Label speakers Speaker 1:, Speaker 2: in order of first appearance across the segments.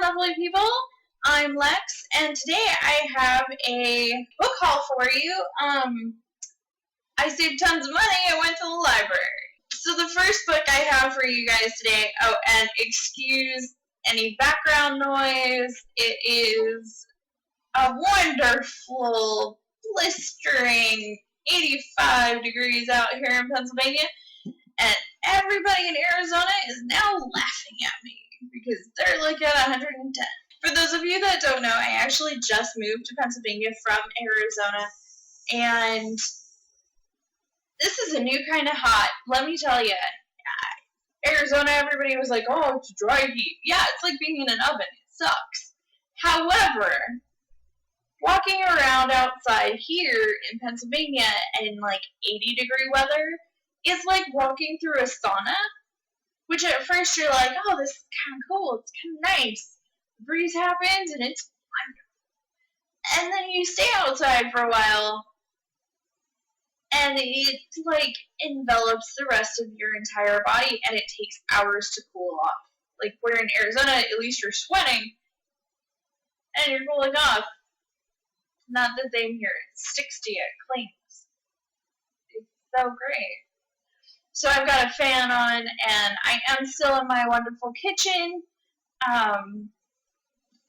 Speaker 1: lovely people. I'm Lex, and today I have a book haul for you. I saved tons of money. I went to the library. So the first book I have for you guys today, and excuse any background noise, it is a wonderful, blistering 85 degrees out here in Pennsylvania, and everybody in Arizona is now laughing at me because they're like at 110. For those of you that don't know, I actually just moved to Pennsylvania from Arizona, and this is a new kind of hot. Let me tell you, Arizona, everybody was like, oh, it's dry heat. Yeah, it's like being in an oven. It sucks. However, walking around outside here in Pennsylvania in like 80-degree weather is like walking through a sauna, which at first you're like, oh, this is kind of cool. It's kind of nice. The breeze happens and it's fun. And then you stay outside for a while and it like envelops the rest of your entire body and it takes hours to cool off. Like where in Arizona, at least you're sweating and you're cooling off. Not the same here. It sticks to you. It clings. It's so great. So I've got a fan on, and I am still in my wonderful kitchen.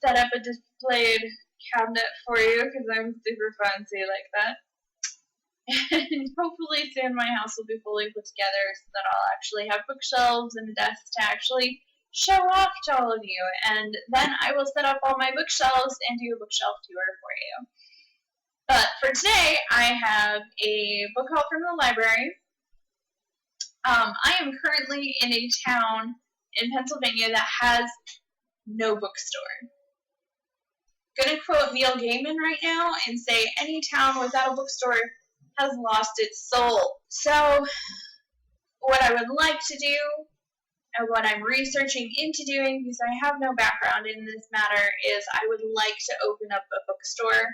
Speaker 1: Set up a displayed cabinet for you because I'm super fancy like that. And hopefully soon my house will be fully put together so that I'll actually have bookshelves and a desk to actually show off to all of you. And then I will set up all my bookshelves and do a bookshelf tour for you. But for today, I have a book haul from the library. I am currently in a town in Pennsylvania that has no bookstore. Gonna quote Neil Gaiman right now and say any town without a bookstore has lost its soul. So what I would like to do, and what I'm researching into doing, because I have no background in this matter, is I would like to open up a bookstore.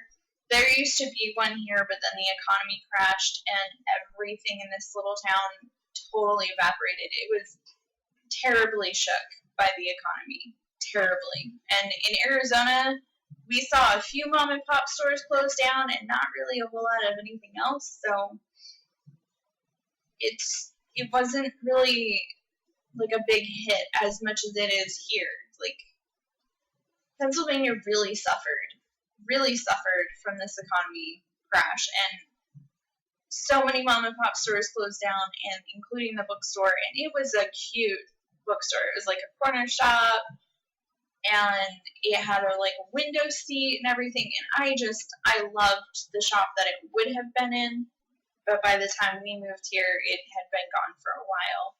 Speaker 1: There used to be one here, but then the economy crashed and everything in this little town totally evaporated. It was terribly shook by the economy. Terribly. And in Arizona, we saw a few mom and pop stores close down and not really a whole lot of anything else. So it wasn't really like a big hit as much as it is here. Like Pennsylvania really suffered from this economy crash, and so many mom and pop stores closed down, and including the bookstore, and it was a cute bookstore. It was like a corner shop, and it had a like window seat and everything, and I loved the shop that it would have been in, but by the time we moved here, it had been gone for a while.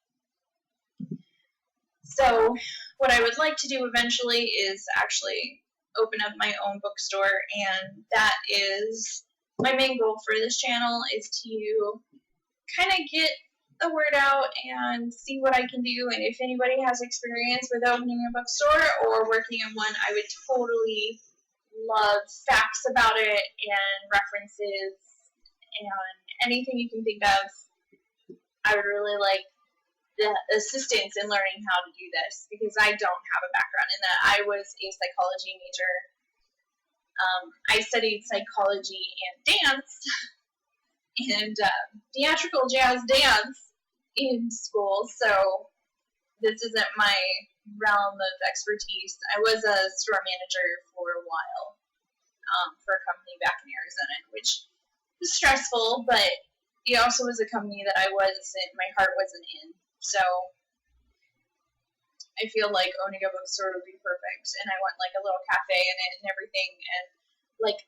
Speaker 1: So what I would like to do eventually is actually open up my own bookstore, and that is my main goal for this channel, is to kind of get the word out and see what I can do. And if anybody has experience with opening a bookstore or working in one, I would totally love facts about it and references and anything you can think of. I would really like the assistance in learning how to do this, because I don't have a background in that. I was a psychology major. I studied psychology and dance and theatrical jazz dance in school, so this isn't my realm of expertise. I was a store manager for a while for a company back in Arizona, which was stressful, but it also was a company that my heart wasn't in. So I feel like owning a bookstore would be perfect, and I want like a little cafe in it and everything, and like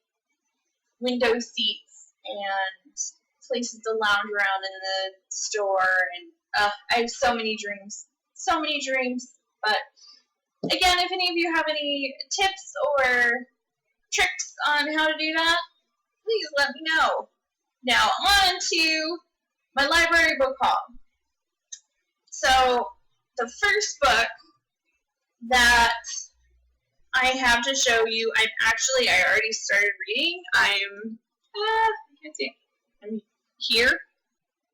Speaker 1: window seats and places to lounge around in the store, and I have so many dreams, but again, if any of you have any tips or tricks on how to do that, please let me know. Now on to my library book haul. So the first book that I have to show you, I already started reading. I'm here.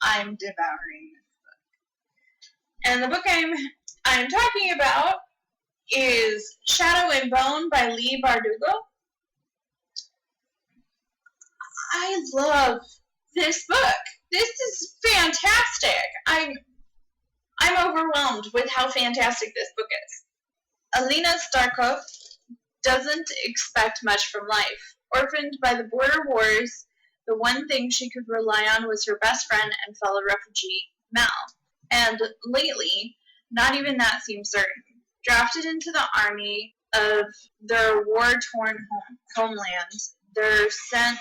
Speaker 1: I'm devouring this book. And the book I'm talking about is Shadow and Bone by Leigh Bardugo. I love this book. This is fantastic. I'm overwhelmed with how fantastic this book is. Alina Starkov doesn't expect much from life. Orphaned by the border wars, the one thing she could rely on was her best friend and fellow refugee, Mal. And lately, not even that seems certain. Drafted into the army of their war-torn homeland, they're sent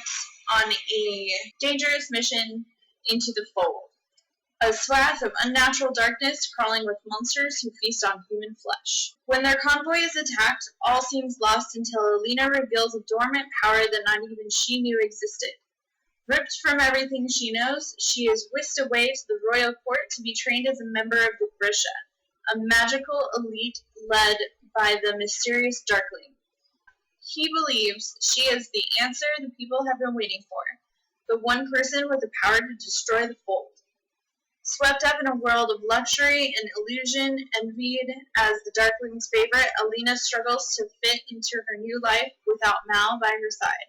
Speaker 1: on a dangerous mission into the fold. A swath of unnatural darkness crawling with monsters who feast on human flesh. When their convoy is attacked, all seems lost until Alina reveals a dormant power that not even she knew existed. Ripped from everything she knows, she is whisked away to the royal court to be trained as a member of the Grisha, a magical elite led by the mysterious Darkling. He believes she is the answer the people have been waiting for, the one person with the power to destroy the fold. Swept up in a world of luxury and illusion, envied as the Darkling's favorite, Alina struggles to fit into her new life without Mal by her side.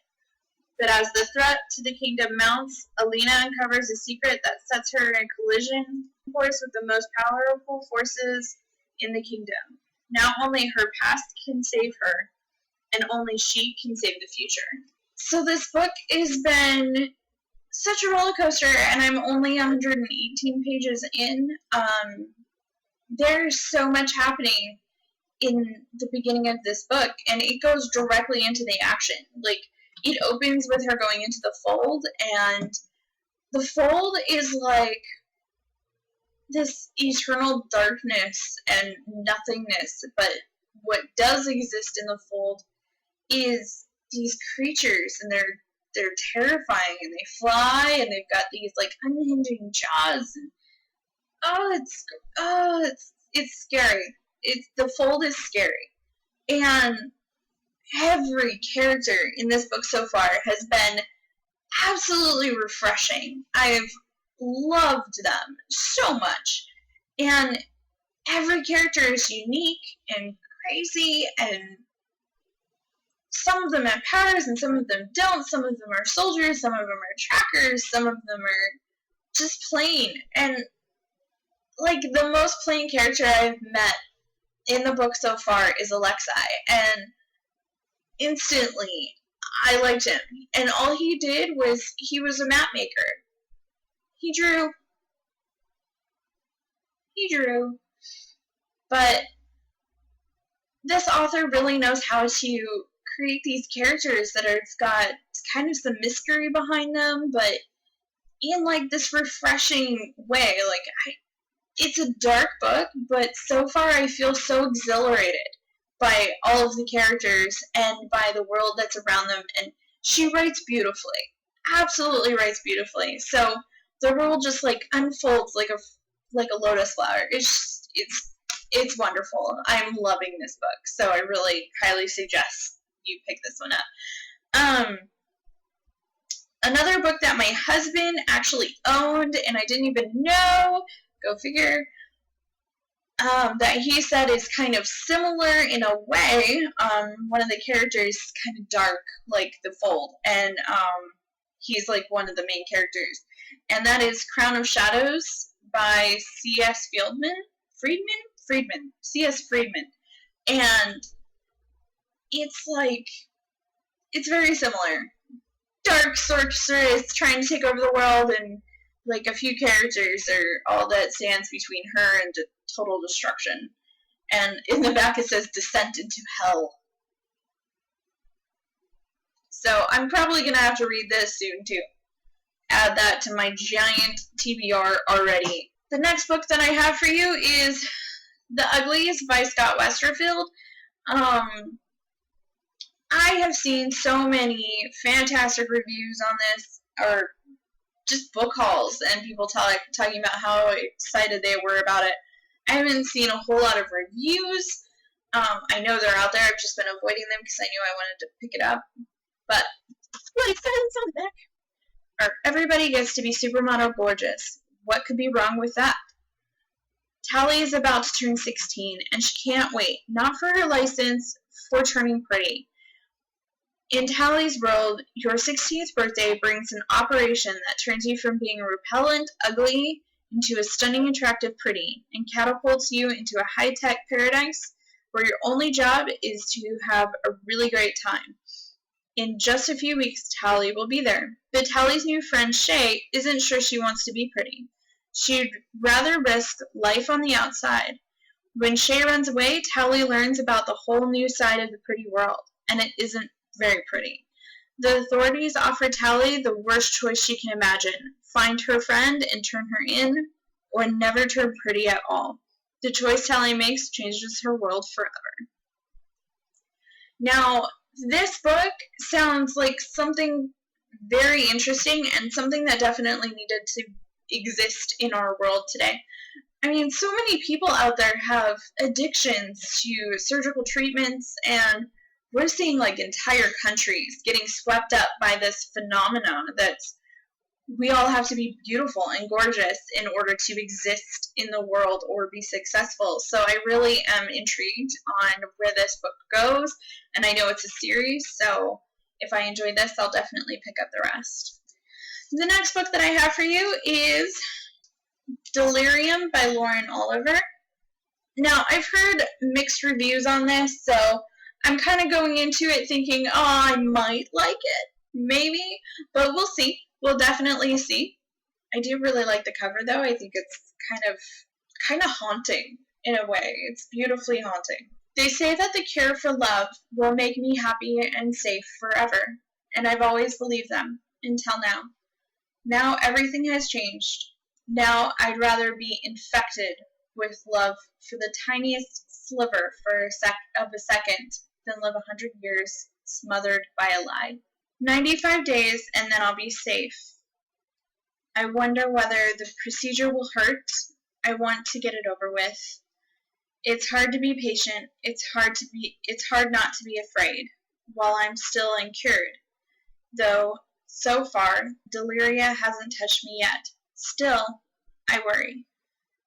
Speaker 1: But as the threat to the kingdom mounts, Alina uncovers a secret that sets her in a collision course with the most powerful forces in the kingdom. Now only her past can save her, and only she can save the future. So this book has been such a roller coaster, and I'm only 118 pages in. There's so much happening in the beginning of this book, and it goes directly into the action. Like, it opens with her going into the fold, and the fold is like this eternal darkness and nothingness, but what does exist in the fold is these creatures, and they're terrifying, and they fly, and they've got these like unhinging jaws, and it's scary. The fold is scary, and every character in this book so far has been absolutely refreshing. I've loved them so much, and every character is unique and crazy, and some of them have powers and some of them don't. Some of them are soldiers, some of them are trackers, some of them are just plain. And like, the most plain character I've met in the book so far is Alexei, and instantly I liked him. And all he did was, he was a map maker. He drew. But this author really knows how to create these characters that are got kind of some mystery behind them, but in like this refreshing way. Like, it's a dark book, but so far I feel so exhilarated by all of the characters and by the world that's around them, and she writes beautifully. Absolutely writes beautifully. So the world just like unfolds like a lotus flower. It's wonderful. I'm loving this book, so I really highly suggest you pick this one up. Another book that my husband actually owned, and I didn't even know, go figure, that he said is kind of similar in a way. One of the characters is kind of dark, like the Fold, and he's like one of the main characters. And that is Crown of Shadows by C.S. Friedman. C.S. Friedman. And it's like, it's very similar. Dark sorceress trying to take over the world, and like a few characters are all that stands between her and total destruction. And in the back it says Descent into Hell. So I'm probably going to have to read this soon too. Add that to my giant TBR already. The next book that I have for you is The Uglies by Scott Westerfield. I have seen so many fantastic reviews on this, or just book hauls, and people talking about how excited they were about it. I haven't seen a whole lot of reviews. I know they're out there. I've just been avoiding them because I knew I wanted to pick it up. But really, it says on the back, or everybody gets to be supermodel gorgeous. What could be wrong with that? Tally is about to turn 16, and she can't wait, not for her license, for turning pretty. In Tally's world, your 16th birthday brings an operation that turns you from being a repellent, ugly, into a stunning, attractive pretty, and catapults you into a high-tech paradise where your only job is to have a really great time. In just a few weeks, Tally will be there. But Tally's new friend, Shay, isn't sure she wants to be pretty. She'd rather risk life on the outside. When Shay runs away, Tally learns about the whole new side of the pretty world, and it isn't very pretty. The authorities offer Tally the worst choice she can imagine: find her friend and turn her in, or never turn pretty at all. The choice Tally makes changes her world forever. Now, this book sounds like something very interesting and something that definitely needed to exist in our world today. I mean, so many people out there have addictions to surgical treatments, and we're seeing like entire countries getting swept up by this phenomena that's we all have to be beautiful and gorgeous in order to exist in the world or be successful. So I really am intrigued on where this book goes, and I know it's a series, so if I enjoy this, I'll definitely pick up the rest. The next book that I have for you is Delirium by Lauren Oliver. Now, I've heard mixed reviews on this, so I'm kind of going into it thinking, oh, I might like it, maybe, but we'll see. We'll definitely see. I do really like the cover, though. I think it's kind of haunting in a way. It's beautifully haunting. They say that the cure for love will make me happy and safe forever, and I've always believed them, until now. Now everything has changed. Now I'd rather be infected with love for the tiniest sliver of a second than live 100 years smothered by a lie. 95 days and then I'll be safe. I wonder whether the procedure will hurt. I want to get it over with. It's hard to be patient. It's hard not to be afraid while I'm still uncured. Though, so far, deliria hasn't touched me yet. Still, I worry.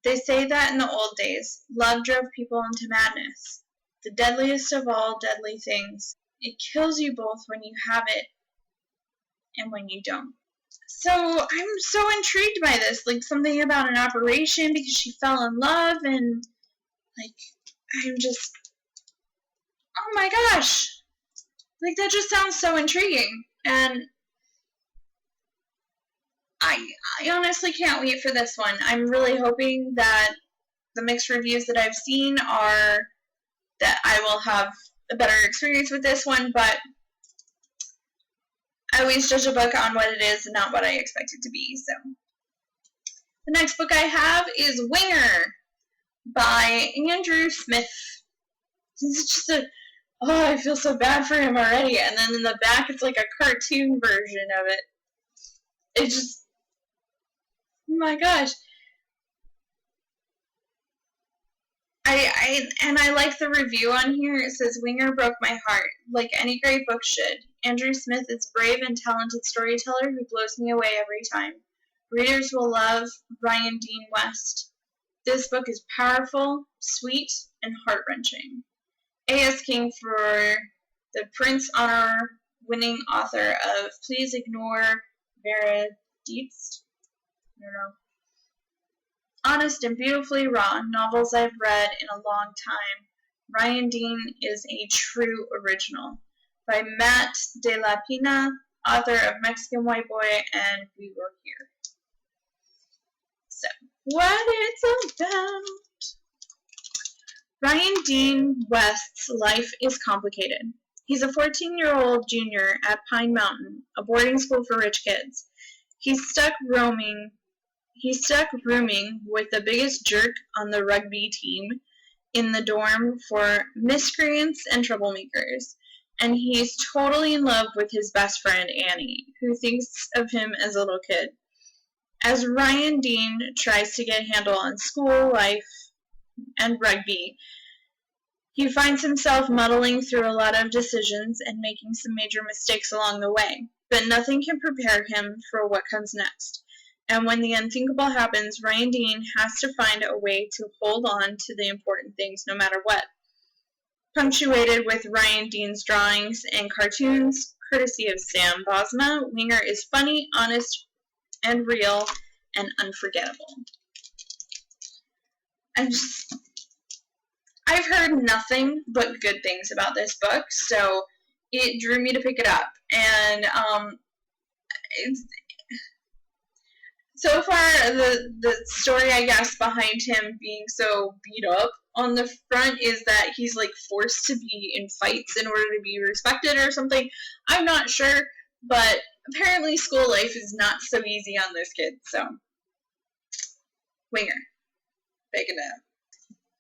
Speaker 1: They say that in the old days, love drove people into madness. The deadliest of all deadly things. It kills you both when you have it and when you don't. So I'm so intrigued by this, like something about an operation because she fell in love, and like I'm just, oh my gosh, like that just sounds so intriguing, and I honestly can't wait for this one. I'm really hoping that the mixed reviews that I've seen are that I will have a better experience with this one, but I always judge a book on what it is and not what I expect it to be. So the next book I have is Winger by Andrew Smith. It's just I feel so bad for him already. And then in the back, it's like a cartoon version of it. It just, oh my gosh. I like the review on here. It says, Winger broke my heart, like any great book should. Andrew Smith is a brave and talented storyteller who blows me away every time. Readers will love Ryan Dean West. This book is powerful, sweet, and heart-wrenching. A.S. King for the Prince Honor-winning author of Please Ignore Verdienst. I don't know. Honest and beautifully raw novels I've read in a long time. Ryan Dean is a true original. By Matt De La Pina, author of Mexican White Boy and We Were Here. So, what it's about. Ryan Dean West's life is complicated. He's a 14-year-old junior at Pine Mountain, a boarding school for rich kids. He's stuck rooming with the biggest jerk on the rugby team in the dorm for miscreants and troublemakers, and he's totally in love with his best friend Annie, who thinks of him as a little kid. As Ryan Dean tries to get a handle on school life and rugby, he finds himself muddling through a lot of decisions and making some major mistakes along the way, but nothing can prepare him for what comes next. And when the unthinkable happens, Ryan Dean has to find a way to hold on to the important things no matter what. Punctuated with Ryan Dean's drawings and cartoons, courtesy of Sam Bosma, Winger is funny, honest, and real, and unforgettable. I've heard nothing but good things about this book, so it drew me to pick it up. And so far, the story, I guess, behind him being so beat up on the front is that he's like forced to be in fights in order to be respected or something. I'm not sure, but apparently school life is not so easy on this kid, so Winger, picking it up.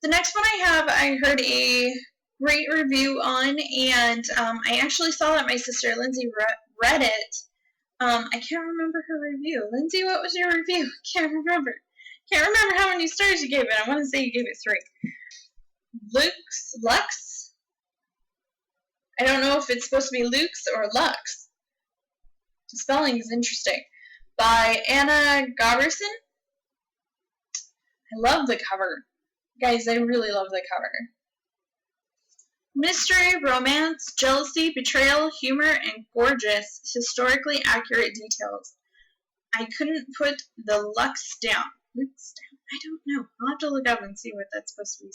Speaker 1: The next one I heard a great review on, and I actually saw that my sister Lindsay read it. I can't remember her review. Lindsay, what was your review? Can't remember how many stars you gave it. I want to say you gave it 3. Lux? I don't know if it's supposed to be Lux or Lux. The spelling is interesting. By Anna Goberson. I love the cover. Guys, I really love the cover. Mystery, romance, jealousy, betrayal, humor, and gorgeous, historically accurate details. I couldn't put the Lux down. I don't know. I'll have to look up and see what that's supposed to be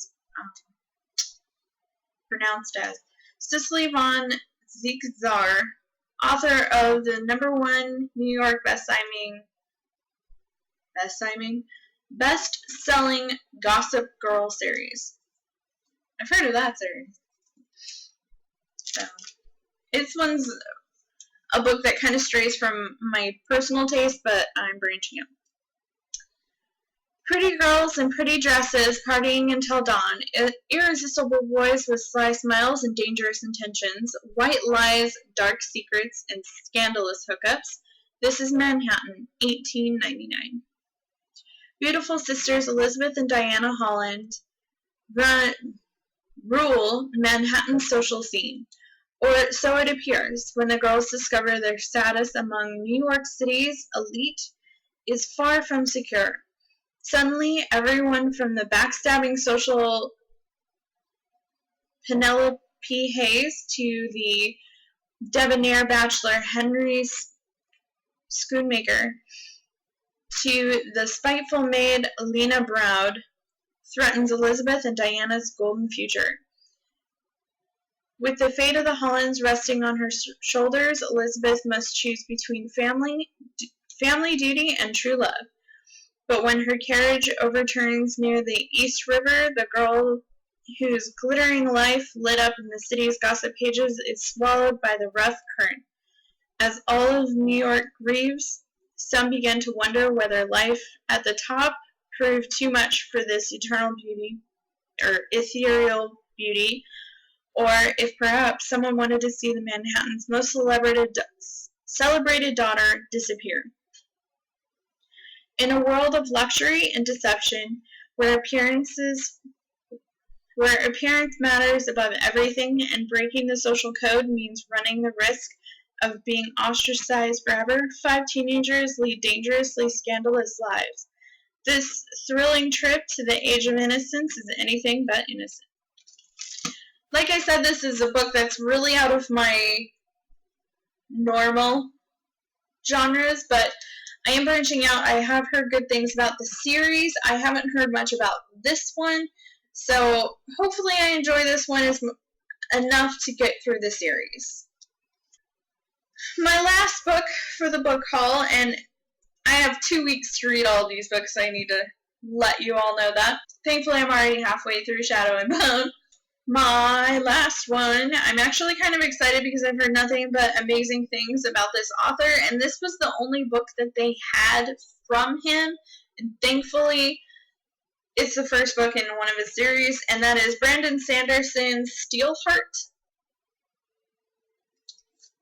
Speaker 1: pronounced as. Cicely von Ziegler, author of the #1 New York best-selling Gossip Girl series. I've heard of that series. So, this one's a book that kind of strays from my personal taste, but I'm branching out. Pretty girls in pretty dresses, partying until dawn, irresistible boys with sly smiles and dangerous intentions, white lies, dark secrets, and scandalous hookups. This is Manhattan, 1899. Beautiful sisters Elizabeth and Diana Holland rule Manhattan's social scene. Or so it appears when the girls discover their status among New York City's elite is far from secure. Suddenly, everyone from the backstabbing social Penelope Hayes to the debonair bachelor Henry Schoonmaker to the spiteful maid Lena Broud threatens Elizabeth and Diana's golden future. With the fate of the Hollands resting on her shoulders, Elizabeth must choose between family duty and true love. But when her carriage overturns near the East River, the girl whose glittering life lit up in the city's gossip pages is swallowed by the rough current. As all of New York grieves, some begin to wonder whether life at the top proved too much for this eternal beauty, or ethereal beauty, or if perhaps someone wanted to see the Manhattan's most celebrated daughter disappear. In a world of luxury and deception, where appearance matters above everything and breaking the social code means running the risk of being ostracized forever, 5 teenagers lead dangerously scandalous lives. This thrilling trip to the age of innocence is anything but innocent. Like I said, this is a book that's really out of my normal genres, but I am branching out. I have heard good things about the series. I haven't heard much about this one, so hopefully I enjoy this one enough to get through the series. My last book for the book haul, and I have 2 weeks to read all of these books, so I need to let you all know that. Thankfully, I'm already halfway through Shadow and Bone. My last one, I'm actually kind of excited because I've heard nothing but amazing things about this author, and this was the only book that they had from him, and thankfully it's the first book in one of his series, and that is Brandon Sanderson's Steelheart.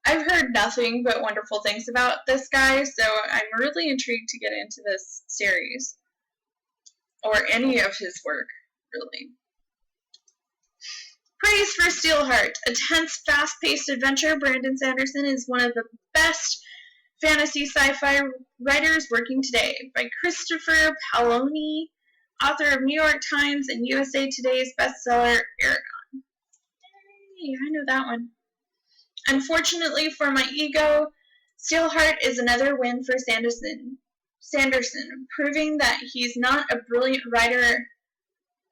Speaker 1: I've heard nothing but wonderful things about this guy, so I'm really intrigued to get into this series, or any of his work, really. Praise for Steelheart. A tense, fast-paced adventure, Brandon Sanderson is one of the best fantasy sci-fi Writers Working Today by Christopher Paoloni, author of New York Times and USA Today's bestseller, Aragon. Hey, I know that one. Unfortunately for my ego, Steelheart is another win for Sanderson, proving that he's not a brilliant writer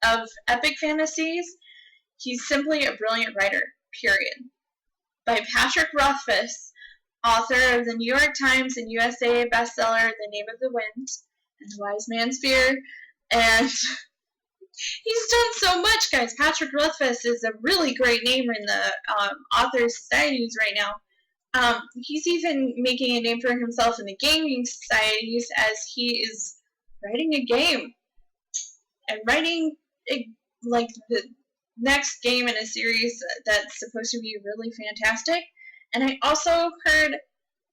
Speaker 1: of epic fantasies. He's simply a brilliant writer, period. By Patrick Rothfuss, author of the New York Times and USA bestseller The Name of the Wind and The Wise Man's Fear. And he's done so much, guys. Patrick Rothfuss is a really great name in the authors' societies right now. He's even making a name for himself in the gaming societies as he is writing a game and writing like the next game in a series that's supposed to be really fantastic. And I also heard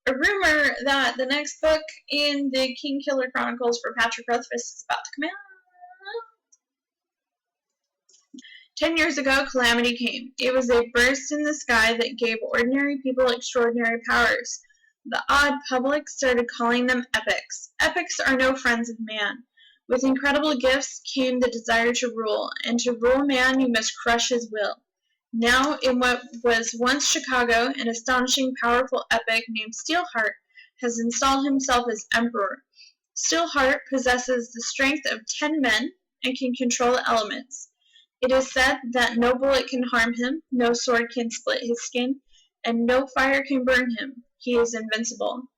Speaker 1: a rumor that the next book in the King Killer Chronicles for Patrick Rothfuss is about to come out. 10 years ago, calamity came. It was a burst in the sky that gave ordinary people extraordinary powers. The odd public started calling them epics. Epics are no friends of man. With incredible gifts came the desire to rule, and to rule man you must crush his will. Now, in what was once Chicago, an astonishing, powerful epic named Steelheart has installed himself as emperor. Steelheart possesses the strength of 10 men and can control the elements. It is said that no bullet can harm him, no sword can split his skin, and no fire can burn him. He is invincible.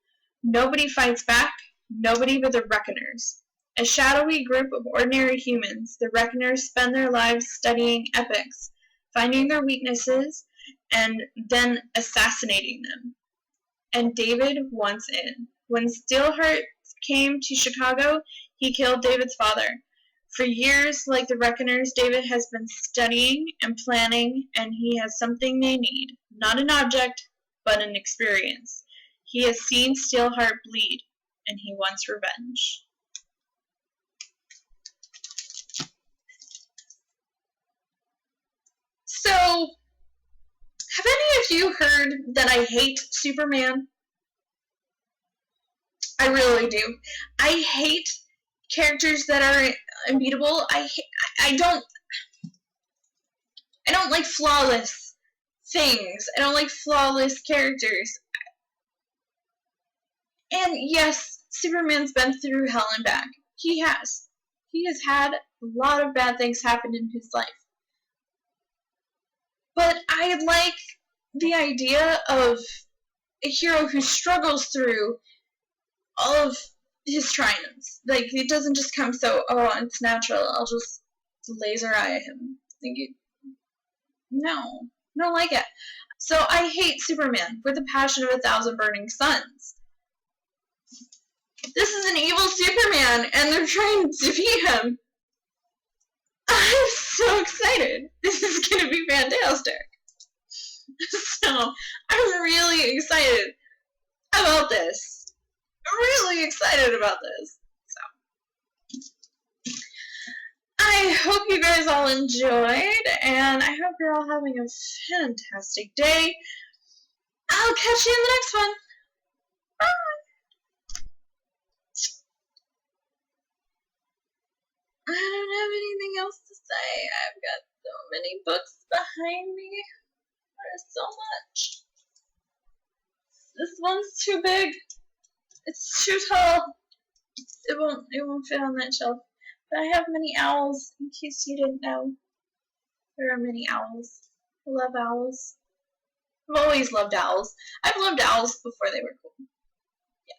Speaker 1: Nobody fights back, nobody but the Reckoners. A shadowy group of ordinary humans, the Reckoners spend their lives studying epics, finding their weaknesses, and then assassinating them. And David wants in. When Steelheart came to Chicago, he killed David's father. For years, like the Reckoners, David has been studying and planning, and he has something they need. Not an object, but an experience. He has seen Steelheart bleed, and he wants revenge. So, have any of you heard that I hate Superman? I really do. I hate characters that are unbeatable. I don't like flawless things. I don't like flawless characters. And yes, Superman's been through hell and back. He has. He has had a lot of bad things happen in his life. But I like the idea of a hero who struggles through all of his triumphs. Like, it doesn't just come so, oh, it's natural, I'll just laser eye him. No, I don't like it. So I hate Superman with the passion of 1,000 burning suns. This is an evil Superman, and they're trying to defeat him. I'm so excited. This is going to be fantastic. So, I'm really excited about this. I'm really excited about this. So, I hope you guys all enjoyed, and I hope you're all having a fantastic day. I'll catch you in the next one. Bye! I don't have anything else to say. I've got so many books behind me. There's so much. This one's too big. It's too tall. It won't fit on that shelf. But I have many owls, in case you didn't know. There are many owls. I love owls. I've always loved owls. I've loved owls before they were cool. Yeah,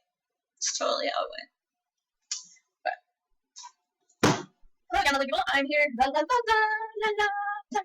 Speaker 1: it's totally how it went. But hello again, lovely people. I'm here. La la la la la la la.